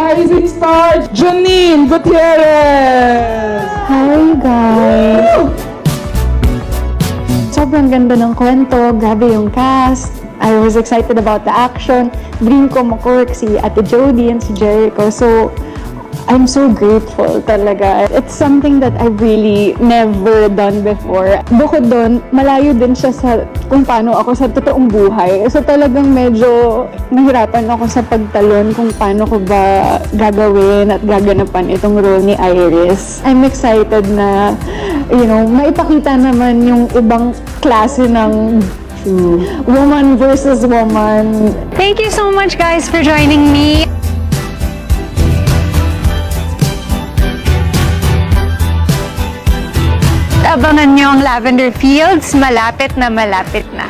rising star, Janine Gutierrez! Hi guys! Sobrang ganda ng kwento, grabe yung cast. I was excited about the action. Dream ko makork si Ate Jody and si Jericho. So, I'm so grateful talaga. It's something that I've really never done before. Bukod doon, malayo din siya sa kung paano ako sa totoong buhay. So talagang medyo nahirapan ako sa pagtalon kung paano ko ba gagawin at gaganapan itong role ni Iris. I'm excited na, maipakita naman yung ibang klase ng woman versus woman. Thank you so much guys for joining me. Abangan nyo ang Lavender Fields, malapit na malapit na.